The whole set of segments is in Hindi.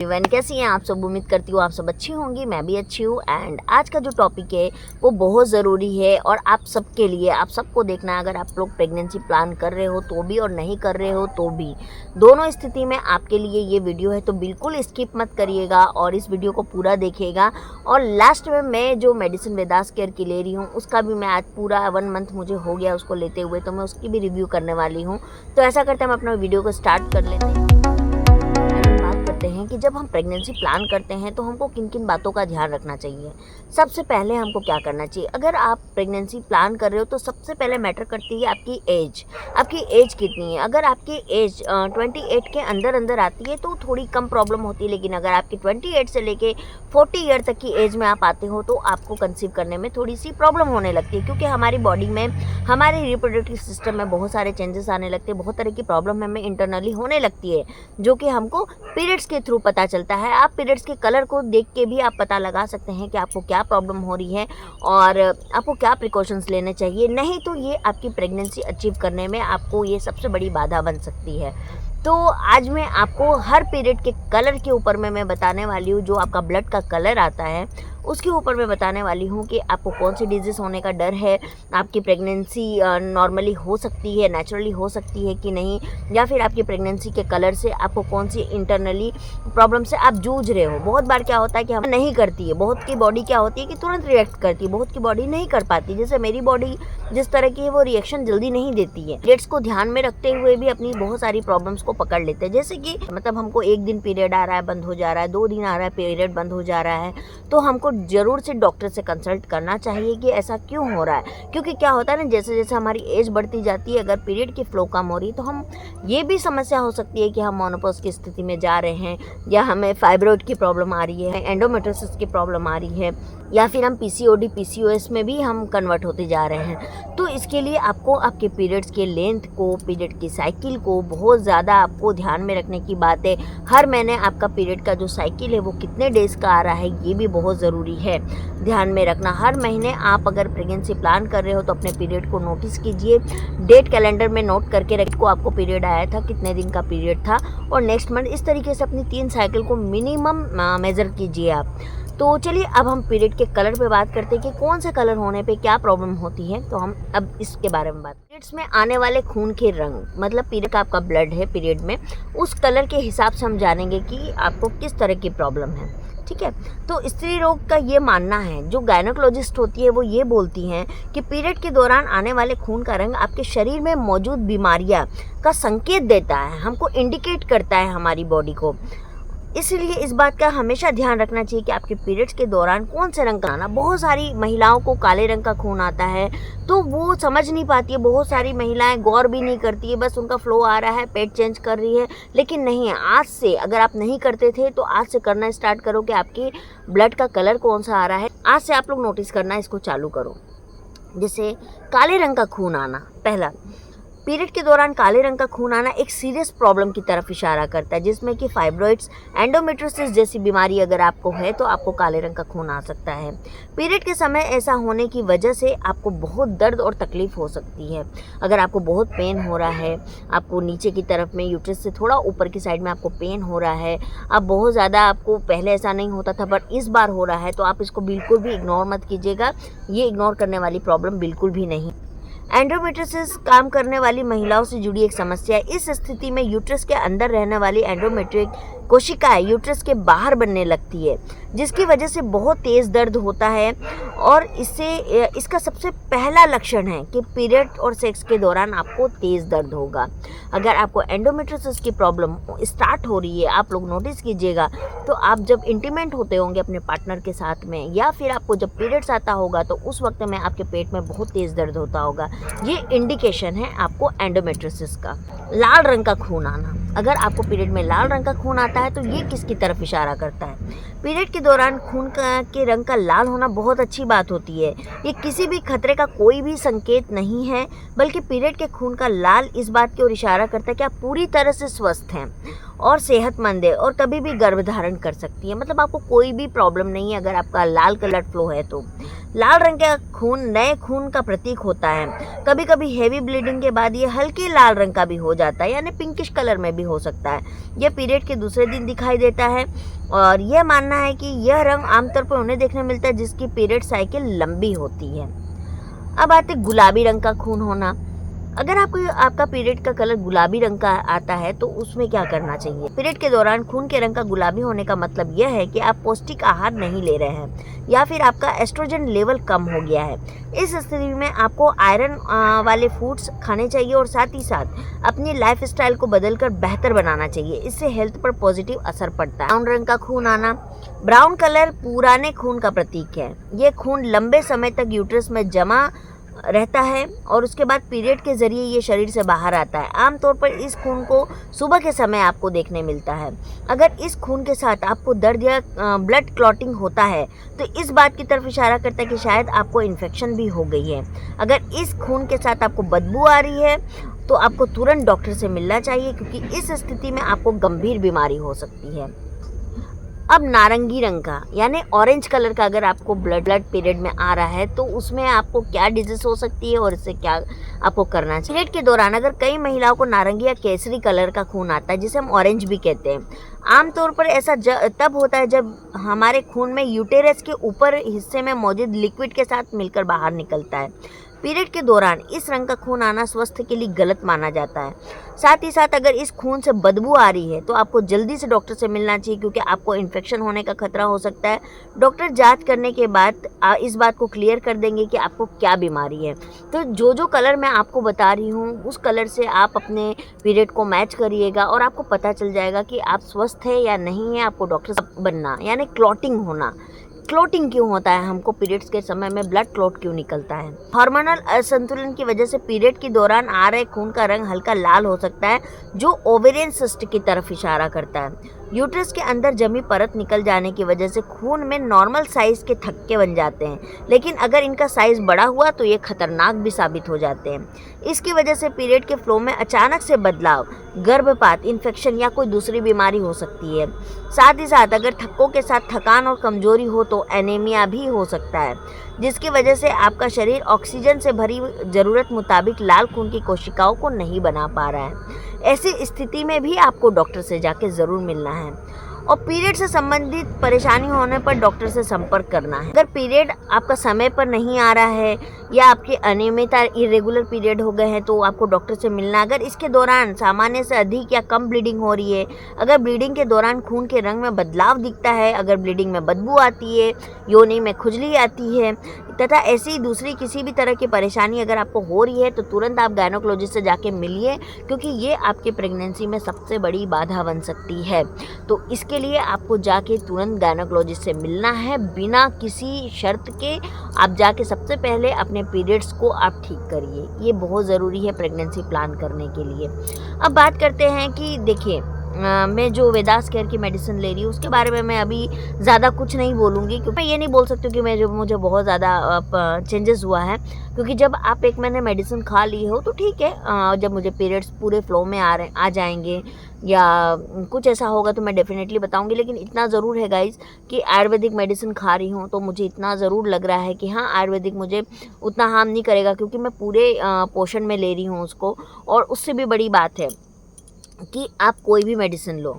एवरीवन, कैसी हैं आप सब। उम्मीद करती हूँ आप सब अच्छी होंगी, मैं भी अच्छी हूँ। एंड आज का जो टॉपिक है वो बहुत ज़रूरी है और आप सबके लिए, आप सबको देखना है। अगर आप लोग प्रेगनेंसी प्लान कर रहे हो तो भी और नहीं कर रहे हो तो भी, दोनों स्थिति में आपके लिए ये वीडियो है। तो बिल्कुल स्किप मत करिएगा और इस वीडियो को पूरा देखिएगा। और लास्ट में मैं जो मेडिसिन वेदास केयर की ले रही हूँ उसका भी मैं आज पूरा 1 मंथ मुझे हो गया उसको लेते हुए, तो मैं उसकी भी रिव्यू करने वाली हूँ। तो ऐसा करते हैं हम अपना वीडियो को स्टार्ट कर लेते हैं हैं कि जब हम प्रेगनेंसी प्लान करते हैं तो हमको किन किन बातों का ध्यान रखना चाहिए। सबसे पहले हमको क्या करना चाहिए, अगर आप प्रेगनेंसी प्लान कर रहे हो तो सबसे पहले मैटर करती है आपकी एज। आपकी एज कितनी है। अगर आपकी एज 28 के अंदर अंदर आती है तो थोड़ी कम प्रॉब्लम होती है, लेकिन अगर आपकी 28 से लेके 40 ईयर तक की एज में आप आते हो तो आपको कंसीव करने में थोड़ी सी प्रॉब्लम होने लगती है, क्योंकि हमारी बॉडी में, हमारे रिप्रोडक्टिव सिस्टम में बहुत सारे चेंजेस आने लगते हैं, बहुत तरह की प्रॉब्लम हमें इंटरनली होने लगती है, जो कि हमको पीरियड्स के थ्रू पता चलता है। आप पीरियड्स के कलर को देख के भी आप पता लगा सकते हैं कि आपको क्या प्रॉब्लम हो रही है और आपको क्या प्रिकॉशंस लेने चाहिए। नहीं तो ये आपकी प्रेगनेंसी अचीव करने में आपको ये सबसे बड़ी बाधा बन सकती है। तो आज मैं आपको हर पीरियड के कलर के ऊपर में मैं बताने वाली हूँ। जो आपका ब्लड का कलर आता है उसके ऊपर मैं बताने वाली हूँ कि आपको कौन सी डिजीज़ होने का डर है, आपकी प्रेगनेंसी नॉर्मली हो सकती है, नेचुरली हो सकती है कि नहीं, या फिर आपकी प्रेगनेंसी के कलर से आपको कौन सी इंटरनली प्रॉब्लम से आप जूझ रहे हो। बहुत बार क्या होता है कि हम नहीं करती है, बहुत की बॉडी क्या होती है कि तुरंत रिएक्ट करती है, बहुत की बॉडी नहीं कर पाती। जैसे मेरी बॉडी जिस तरह की है वो रिएक्शन जल्दी नहीं देती है। पीरियड्स को ध्यान में रखते हुए भी अपनी बहुत सारी प्रॉब्लम्स को पकड़ लेते हैं। जैसे कि मतलब हमको 1 दिन पीरियड आ रहा है बंद हो जा रहा है, 2 दिन आ रहा है पीरियड बंद हो जा रहा है, तो हमको ज़रूर से डॉक्टर से कंसल्ट करना चाहिए कि ऐसा क्यों हो रहा है। क्योंकि क्या होता है ना, जैसे जैसे हमारी एज बढ़ती जाती है, अगर पीरियड की फ्लो कम हो रही है तो हम ये भी समस्या हो सकती है कि हम मोनोपॉज की स्थिति में जा रहे हैं, या हमें फाइब्रॉइड की प्रॉब्लम आ रही है, एंडोमेट्रियोसिस की प्रॉब्लम आ रही है, या फिर हम पीसीओडी पीसीओएस में भी हम कन्वर्ट होते जा रहे हैं। तो इसके लिए आपको आपके पीरियड्स के लेंथ को, पीरियड की साइकिल को बहुत ज़्यादा आपको ध्यान में रखने की बात है। हर महीने आपका पीरियड का जो साइकिल है वो कितने डेज़ का आ रहा है ये भी बहुत ज़रूरी है ध्यान में रखना। हर महीने आप अगर प्रेगनेंसी प्लान कर रहे हो तो अपने पीरियड को नोटिस कीजिए, डेट कैलेंडर में नोट करके रख को आपको पीरियड आया था, कितने दिन का पीरियड था, और नेक्स्ट मंथ इस तरीके से अपनी 3 साइकिल को मिनिमम मेज़र कीजिए आप। तो चलिए अब हम पीरियड के कलर पे बात करते हैं कि कौन से कलर होने पे क्या प्रॉब्लम होती है। तो हम अब इसके बारे में बात, पीरियड्स में आने वाले खून के रंग, मतलब पीरियड का आपका ब्लड है पीरियड में, उस कलर के हिसाब से हम जानेंगे कि आपको किस तरह की प्रॉब्लम है। ठीक है, तो स्त्री रोग का ये मानना है, जो गायनोकोलॉजिस्ट होती है वो ये बोलती हैं कि पीरियड के दौरान आने वाले खून का रंग आपके शरीर में मौजूद बीमारियां का संकेत देता है, हमको इंडिकेट करता है हमारी बॉडी को। इसलिए इस बात का हमेशा ध्यान रखना चाहिए कि आपके पीरियड्स के दौरान कौन से रंग का आना। बहुत सारी महिलाओं को काले रंग का खून आता है तो वो समझ नहीं पाती है, बहुत सारी महिलाएं गौर भी नहीं करती है, बस उनका फ्लो आ रहा है, पेट चेंज कर रही है। लेकिन नहीं है, आज से अगर आप नहीं करते थे तो आज से करना स्टार्ट करो कि आपके ब्लड का कलर कौन सा आ रहा है। आज से आप लोग नोटिस करना इसको चालू करो। जैसे काले रंग का खून आना, पहला पीरियड के दौरान काले रंग का खून आना एक सीरियस प्रॉब्लम की तरफ इशारा करता है, जिसमें कि फाइब्रॉइड्स, एंडोमेट्रियोसिस जैसी बीमारी अगर आपको है तो आपको काले रंग का खून आ सकता है। पीरियड के समय ऐसा होने की वजह से आपको बहुत दर्द और तकलीफ हो सकती है। अगर आपको बहुत पेन हो रहा है, आपको नीचे की तरफ में यूट्रस से थोड़ा ऊपर की साइड में आपको पेन हो रहा है, आप बहुत ज़्यादा, आपको पहले ऐसा नहीं होता था बट इस बार हो रहा है, तो आप इसको बिल्कुल भी इग्नोर मत कीजिएगा। ये इग्नोर करने वाली प्रॉब्लम बिल्कुल भी नहीं। एंडोमेट्रियोसिस काम करने वाली महिलाओं से जुड़ी एक समस्या है। इस स्थिति में यूट्रस के अंदर रहने वाली एंडोमेट्रिक कोशिकाएं यूट्रस के बाहर बनने लगती है, जिसकी वजह से बहुत तेज़ दर्द होता है। और इसका सबसे पहला लक्षण है कि पीरियड और सेक्स के दौरान आपको तेज़ दर्द होगा। अगर आपको एंडोमेट्रियोसिस की प्रॉब्लम स्टार्ट हो रही है, आप लोग नोटिस कीजिएगा, तो आप जब इंटीमेट होते होंगे अपने पार्टनर के साथ में, या फिर आपको जब पीरियड्स आता होगा तो उस वक्त में आपके पेट में बहुत तेज़ दर्द होता होगा। ये इंडिकेशन है आपको एंडोमेट्रियोसिस का। लाल रंग का खून आना, अगर आपको पीरियड में लाल रंग का खून आता है तो ये किसकी तरफ इशारा करता है। पीरियड के दौरान खून के रंग का लाल होना बहुत अच्छी बात होती है। ये किसी भी खतरे का कोई भी संकेत नहीं है, बल्कि पीरियड के खून का लाल इस बात की ओर इशारा करता है कि आप पूरी तरह से स्वस्थ हैं और सेहतमंद है और कभी भी गर्भधारण कर सकती है। मतलब आपको कोई भी प्रॉब्लम नहीं है अगर आपका लाल कलर फ्लो है तो। लाल रंग का खून नए खून का प्रतीक होता है। कभी कभी हेवी ब्लीडिंग के बाद ये हल्के लाल रंग का भी हो जाता है, यानी पिंकिश कलर में भी हो सकता है। यह पीरियड के दूसरे दिन दिखाई देता है और यह मानना है कि यह रंग आमतौर पर उन्हें देखने मिलता है जिसकी पीरियड साइकिल लंबी होती है। अब आते गुलाबी रंग का खून होना। अगर आपका पीरियड का कलर गुलाबी रंग का आता है तो उसमें क्या करना चाहिए? पीरियड के दौरान खून के रंग का गुलाबी होने का मतलब यह है कि आप पौष्टिक आहार नहीं ले रहे हैं या फिर आपका एस्ट्रोजन लेवल कम हो गया है। इस स्थिति में आपको आयरन वाले फूड्स खाने चाहिए और साथ ही साथ अपनी लाइफ स्टाइल को बदलकर बेहतर बनाना चाहिए। इससे हेल्थ पर पॉजिटिव असर पड़ता है। ब्राउन रंग का खून आना। ब्राउन कलर पुराने खून का प्रतीक है। ये खून लंबे समय तक यूट्रस में जमा रहता है और उसके बाद पीरियड के जरिए ये शरीर से बाहर आता है। आमतौर पर इस खून को सुबह के समय आपको देखने मिलता है। अगर इस खून के साथ आपको दर्द या ब्लड क्लॉटिंग होता है तो इस बात की तरफ इशारा करता है कि शायद आपको इन्फेक्शन भी हो गई है। अगर इस खून के साथ आपको बदबू आ रही है तो आपको तुरंत डॉक्टर से मिलना चाहिए, क्योंकि इस स्थिति में आपको गंभीर बीमारी हो सकती है। अब नारंगी रंग का यानी ऑरेंज कलर का अगर आपको ब्लड पीरियड में आ रहा है तो उसमें आपको क्या डिजीज हो सकती है और इससे क्या आपको करना चाहिए। पीरियड के दौरान अगर कई महिलाओं को नारंगी या केसरी कलर का खून आता है जिसे हम ऑरेंज भी कहते हैं, आमतौर पर ऐसा तब होता है जब हमारे खून में यूटेरस के ऊपर हिस्से में मौजूद लिक्विड के साथ मिलकर बाहर निकलता है। पीरियड के दौरान इस रंग का खून आना स्वास्थ्य के लिए गलत माना जाता है। साथ ही साथ अगर इस खून से बदबू आ रही है तो आपको जल्दी से डॉक्टर से मिलना चाहिए, क्योंकि आपको इन्फेक्शन होने का खतरा हो सकता है। डॉक्टर जांच करने के बाद इस बात को क्लियर कर देंगे कि आपको क्या बीमारी है। तो जो कलर मैं आपको बता रही हूँ उस कलर से आप अपने पीरियड को मैच करिएगा और आपको पता चल जाएगा कि आप स्वस्थ है या नहीं है। आपको डॉक्टर बनना यानी क्लॉटिंग होना। क्लॉटिंग क्यों होता है? हमको पीरियड्स के समय में ब्लड क्लॉट क्यों निकलता है? हार्मोनल असंतुलन की वजह से पीरियड के दौरान आ रहे खून का रंग हल्का लाल हो सकता है, जो ओवेरियन सिस्ट की तरफ इशारा करता है। यूट्रस के अंदर जमी परत निकल जाने की वजह से खून में नॉर्मल साइज के थक्के बन जाते हैं, लेकिन अगर इनका साइज बड़ा हुआ तो ये खतरनाक भी साबित हो जाते हैं। इसकी वजह से पीरियड के फ्लो में अचानक से बदलाव, गर्भपात, इन्फेक्शन या कोई दूसरी बीमारी हो सकती है। साथ ही साथ अगर थक्कों के साथ थकान और कमजोरी हो तो एनीमिया भी हो सकता है, जिसकी वजह से आपका शरीर ऑक्सीजन से भरी ज़रूरत मुताबिक लाल खून की कोशिकाओं को नहीं बना पा रहा है। ऐसी स्थिति में भी आपको डॉक्टर से जाके ज़रूर मिलना है और पीरियड से संबंधित परेशानी होने पर डॉक्टर से संपर्क करना है। अगर पीरियड आपका समय पर नहीं आ रहा है या आपके अनियमित इरेगुलर पीरियड हो गए हैं तो आपको डॉक्टर से मिलना है। अगर इसके दौरान सामान्य से अधिक या कम ब्लीडिंग हो रही है, अगर ब्लीडिंग के दौरान खून के रंग में बदलाव दिखता है, अगर ब्लीडिंग में बदबू आती है, योनि में खुजली आती है तथा ऐसी दूसरी किसी भी तरह की परेशानी अगर आपको हो रही है तो तुरंत आप गायनोकोलॉजिस्ट से जाके मिलिए, क्योंकि ये आपकी प्रेगनेंसी में सबसे बड़ी बाधा बन सकती है। तो इसके लिए आपको जाके तुरंत गायनोकोलॉजिस्ट से मिलना है बिना किसी शर्त के। आप जाके सबसे पहले अपने पीरियड्स को आप ठीक करिए, ये बहुत ज़रूरी है प्रेगनेंसी प्लान करने के लिए। अब बात करते हैं कि देखिए मैं जो वेदास केयर की मेडिसिन ले रही हूँ उसके बारे में मैं अभी ज़्यादा कुछ नहीं बोलूँगी, क्योंकि मैं ये नहीं बोल सकती कि मुझे बहुत ज़्यादा चेंजेस हुआ है, क्योंकि जब आप एक महीने मेडिसिन खा ली हो तो ठीक है। जब मुझे पीरियड्स पूरे फ्लो में आ जाएंगे या कुछ ऐसा होगा तो मैं डेफिनेटली बताऊंगी। लेकिन इतना ज़रूर है गाइज कि आयुर्वेदिक मेडिसिन खा रही हूँ तो मुझे इतना ज़रूर लग रहा है कि हाँ आयुर्वेदिक मुझे उतना हार्म नहीं करेगा, क्योंकि मैं पूरे पोषण में ले रही हूँ उसको। और उससे भी बड़ी बात है कि आप कोई भी मेडिसिन लो,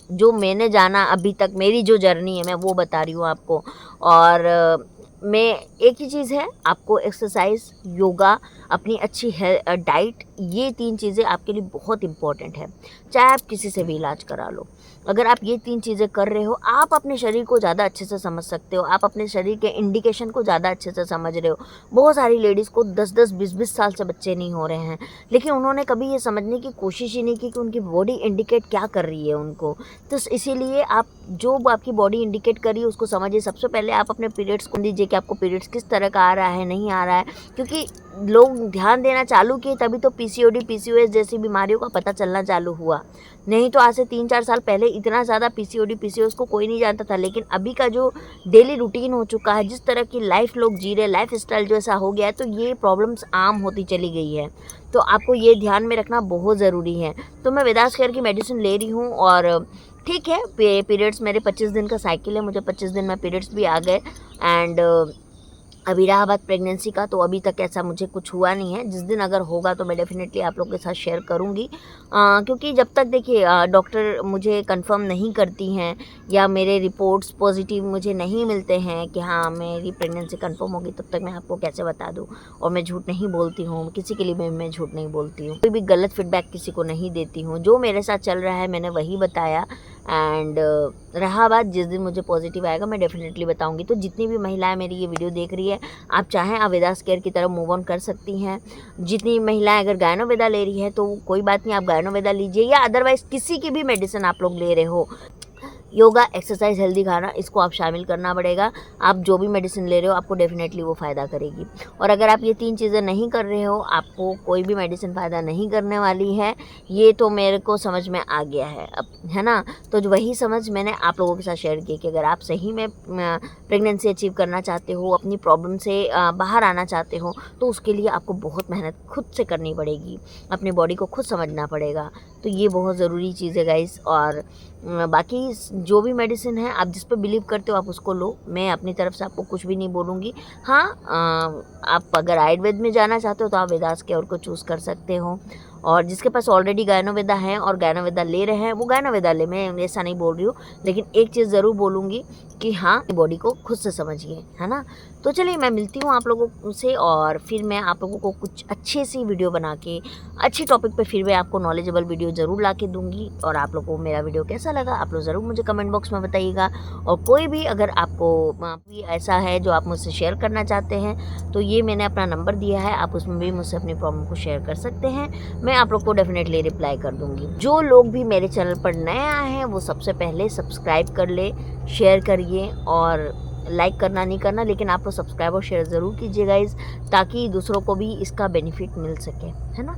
जो मैंने जाना अभी तक मेरी जो जर्नी है मैं वो बता रही हूँ आपको। और मैं एक ही चीज़ है, आपको एक्सरसाइज, योगा, अपनी अच्छी डाइट, ये 3 चीज़ें आपके लिए बहुत इम्पॉर्टेंट है। चाहे आप किसी से भी इलाज करा लो, अगर आप ये 3 चीज़ें कर रहे हो आप अपने शरीर को ज़्यादा अच्छे से समझ सकते हो, आप अपने शरीर के इंडिकेशन को ज़्यादा अच्छे से समझ रहे हो। बहुत सारी लेडीज़ को 10-10, 20-20 साल से बच्चे नहीं हो रहे हैं, लेकिन उन्होंने कभी ये समझने की कोशिश ही नहीं की कि उनकी बॉडी इंडिकेट क्या कर रही है उनको। तो इसीलिए आप जो आपकी बॉडी इंडिकेट कर रही है उसको समझिए। सबसे पहले आप अपने पीरियड्स को दीजिए कि आपको पीरियड्स किस तरह का आ रहा है, नहीं आ रहा है, क्योंकि लोग लोग ध्यान देना चालू किए तभी तो पीसीओडी पीसीओएस जैसी बीमारियों का पता चलना चालू हुआ। नहीं तो आज से 3-4 साल पहले इतना ज़्यादा पीसीओडी पीसीओएस को कोई नहीं जानता था। लेकिन अभी का जो डेली रूटीन हो चुका है, जिस तरह की लाइफ लोग जी रहे, लाइफ स्टाइल जो ऐसा हो गया है, तो ये प्रॉब्लम्स आम होती चली गई है। तो आपको ये ध्यान में रखना बहुत ज़रूरी है। तो मैं वेदास केयर की मेडिसिन ले रही हूँ और ठीक है, पीरियड्स मेरे 25 दिन का साइकिल है, मुझे 25 दिन में पीरियड्स भी आ गए एंड अभी रहा बात प्रेगनेंसी का, तो अभी तक ऐसा मुझे कुछ हुआ नहीं है। जिस दिन अगर होगा तो मैं डेफिनेटली आप लोगों के साथ शेयर करूँगी, क्योंकि जब तक देखिए डॉक्टर मुझे कंफर्म नहीं करती हैं या मेरे रिपोर्ट्स पॉजिटिव मुझे नहीं मिलते हैं कि हाँ मेरी प्रेगनेंसी कंफर्म होगी, तब तक मैं आपको कैसे बता दूँ। और मैं झूठ नहीं बोलती हूँ, किसी के लिए मैं झूठ नहीं बोलती हूँ, कोई भी गलत फीडबैक किसी को नहीं देती हूँ। जो मेरे साथ चल रहा है मैंने वही बताया एंड रहा बात जिस दिन मुझे पॉजिटिव आएगा मैं डेफिनेटली बताऊंगी। तो जितनी भी महिलाएं मेरी ये वीडियो देख रही है, आप चाहें आप वेदास केयर की तरफ मूव ऑन कर सकती हैं। जितनी महिलाएं अगर गायनोवेदा ले रही है तो कोई बात नहीं, आप गायनोवेदा लीजिए, या अदरवाइज़ किसी की भी मेडिसिन आप लोग ले रहे हो, योगा, एक्सरसाइज, हेल्दी खाना, इसको आप शामिल करना पड़ेगा। आप जो भी मेडिसिन ले रहे हो आपको डेफिनेटली वो फ़ायदा करेगी। और अगर आप ये 3 चीज़ें नहीं कर रहे हो, आपको कोई भी मेडिसिन फ़ायदा नहीं करने वाली है, ये तो मेरे को समझ में आ गया है अब, है ना। तो जो वही समझ मैंने आप लोगों के साथ शेयर की कि अगर आप सही में प्रेगनेंसी अचीव करना चाहते हो, अपनी प्रॉब्लम से बाहर आना चाहते हो, तो उसके लिए आपको बहुत मेहनत खुद से करनी पड़ेगी, अपनी बॉडी को खुद समझना पड़ेगा। तो ये बहुत ज़रूरी चीज़ है गाइस। और बाकी जो भी मेडिसिन है आप जिस पर बिलीव करते हो आप उसको लो, मैं अपनी तरफ से आपको कुछ भी नहीं बोलूँगी। हाँ, आप अगर आयुर्वेद में जाना चाहते हो तो आप वेदास केयर को चूज़ कर सकते हो, और जिसके पास ऑलरेडी गायनोवेदा है और गायनोवेदा ले रहे हैं वो गायनोवेदा ले, मैं ऐसा नहीं बोल रही हूँ। लेकिन एक चीज़ ज़रूर बोलूँगी कि हाँ, बॉडी को खुद से समझिए, है ना। तो चलिए मैं मिलती हूँ आप लोगों से, और फिर मैं आप लोगों को कुछ अच्छी सी वीडियो बना के अच्छी टॉपिक पे फिर मैं आपको नॉलेजेबल वीडियो ज़रूर ला के दूँगी। और आप लोगों को मेरा वीडियो कैसा लगा आप लोग ज़रूर मुझे कमेंट बॉक्स में बताइएगा। और कोई भी अगर आपको भी ऐसा है जो आप मुझसे शेयर करना चाहते हैं तो ये मैंने अपना नंबर दिया है, आप उसमें भी मुझसे अपनी प्रॉब्लम को शेयर कर सकते हैं, मैं आप लोग को डेफिनेटली रिप्लाई कर दूँगी। जो लोग भी मेरे चैनल पर नए आए हैं वो सबसे पहले सब्सक्राइब कर ले, शेयर करिए, और लाइक करना नहीं करना, लेकिन आप लोग सब्सक्राइब और शेयर ज़रूर कीजिएगा गाइस, ताकि दूसरों को भी इसका बेनिफिट मिल सके, है ना।